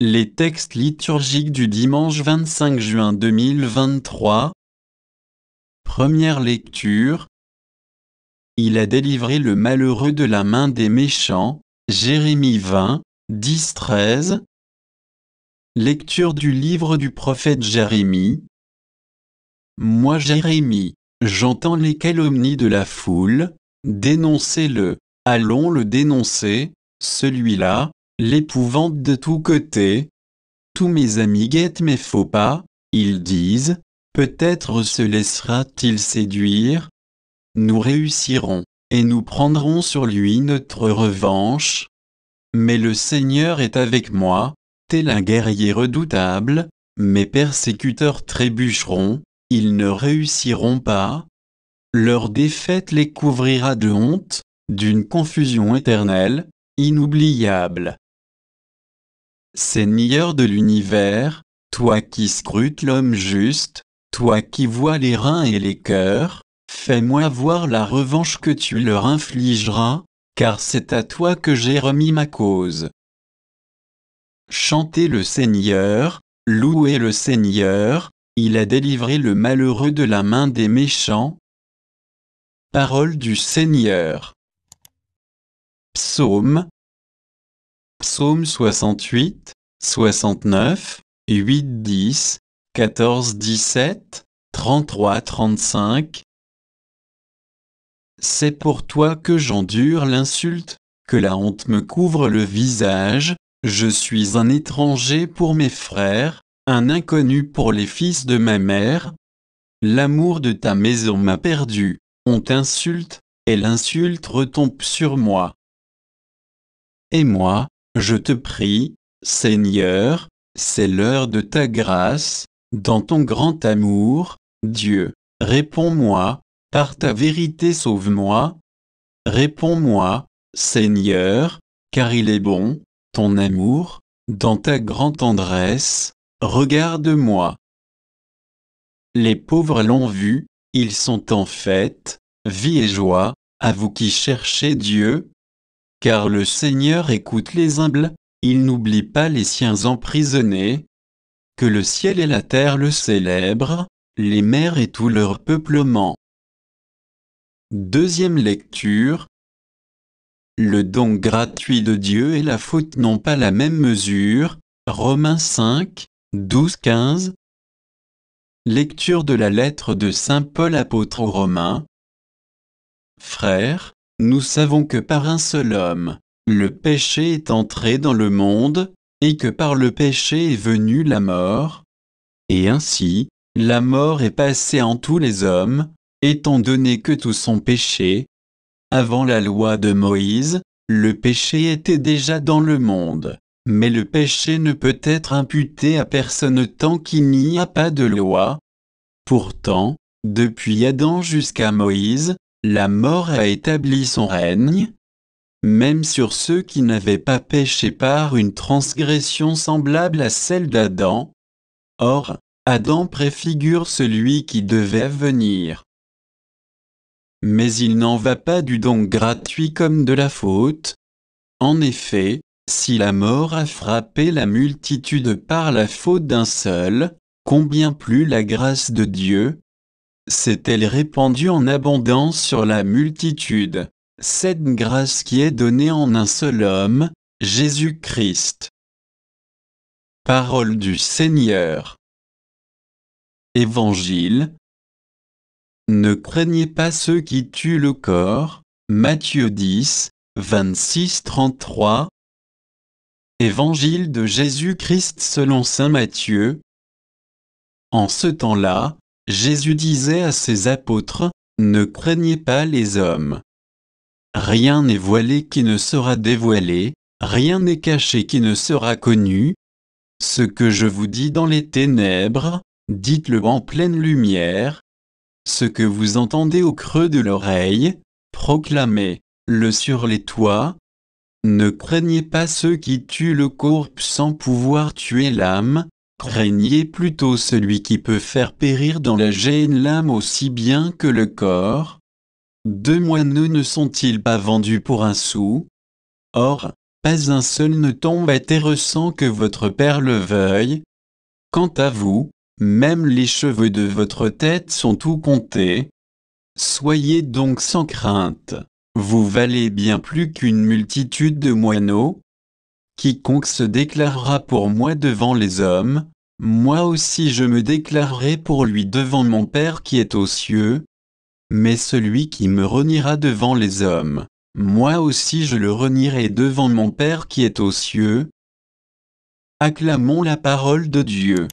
Les textes liturgiques du dimanche 25 juin 2023. Première lecture. Il a délivré le malheureux de la main des méchants. Jérémie 20, 10-13. Lecture du livre du prophète Jérémie. Moi Jérémie, j'entends les calomnies de la foule. Dénoncez-le, allons le dénoncer, celui-là, l'épouvante de tous côtés. Tous mes amis guettent mes faux pas, ils disent, peut-être se laissera-t-il séduire. Nous réussirons, et nous prendrons sur lui notre revanche. Mais le Seigneur est avec moi, tel un guerrier redoutable, mes persécuteurs trébucheront, ils ne réussiront pas. Leur défaite les couvrira de honte, d'une confusion éternelle, inoubliable. Seigneur de l'univers, toi qui scrutes l'homme juste, toi qui vois les reins et les cœurs, fais-moi voir la revanche que tu leur infligeras, car c'est à toi que j'ai remis ma cause. Chantez le Seigneur, louez le Seigneur, il a délivré le malheureux de la main des méchants. Parole du Seigneur. Psaume 68, 69, 8-10, 14-17, 33-35. C'est pour toi que j'endure l'insulte, que la honte me couvre le visage, je suis un étranger pour mes frères, un inconnu pour les fils de ma mère. L'amour de ta maison m'a perdu, on t'insulte, et l'insulte retombe sur moi. Et moi, je te prie, Seigneur, c'est l'heure de ta grâce, dans ton grand amour, Dieu, réponds-moi, par ta vérité sauve-moi. Réponds-moi, Seigneur, car il est bon, ton amour, dans ta grande tendresse, regarde-moi. Les pauvres l'ont vu, ils sont en fête, vie et joie, à vous qui cherchez Dieu. Car le Seigneur écoute les humbles, il n'oublie pas les siens emprisonnés. Que le ciel et la terre le célèbrent, les mers et tout leur peuplement. Deuxième lecture. Le don gratuit de Dieu et la faute n'ont pas la même mesure. Romains 5, 12-15. Lecture de la lettre de saint Paul apôtre aux Romains. Frères, nous savons que par un seul homme, le péché est entré dans le monde, et que par le péché est venue la mort. Et ainsi, la mort est passée en tous les hommes, étant donné que tous ont péché. Avant la loi de Moïse, le péché était déjà dans le monde, mais le péché ne peut être imputé à personne tant qu'il n'y a pas de loi. Pourtant, depuis Adam jusqu'à Moïse, la mort a établi son règne, même sur ceux qui n'avaient pas péché par une transgression semblable à celle d'Adam. Or, Adam préfigure celui qui devait venir. Mais il n'en va pas du don gratuit comme de la faute. En effet, si la mort a frappé la multitude par la faute d'un seul, combien plus la grâce de Dieu s'est-elle répandue en abondance sur la multitude, cette grâce qui est donnée en un seul homme, Jésus-Christ. Parole du Seigneur. Évangile. Ne craignez pas ceux qui tuent le corps. Matthieu 10, 26-33. Évangile de Jésus-Christ selon saint Matthieu. En ce temps-là, Jésus disait à ses apôtres, « Ne craignez pas les hommes. Rien n'est voilé qui ne sera dévoilé, rien n'est caché qui ne sera connu. Ce que je vous dis dans les ténèbres, dites-le en pleine lumière. Ce que vous entendez au creux de l'oreille, proclamez-le sur les toits. Ne craignez pas ceux qui tuent le corps sans pouvoir tuer l'âme. Craignez plutôt celui qui peut faire périr dans la géhenne l'âme aussi bien que le corps. 2 moineaux ne sont-ils pas vendus pour un sou? Or, pas un seul ne tombe à terre sans que votre Père le veuille. Quant à vous, même les cheveux de votre tête sont tout comptés. Soyez donc sans crainte, vous valez bien plus qu'une multitude de moineaux. Quiconque se déclarera pour moi devant les hommes, moi aussi je me déclarerai pour lui devant mon Père qui est aux cieux. Mais celui qui me reniera devant les hommes, moi aussi je le renierai devant mon Père qui est aux cieux. Acclamons la parole de Dieu.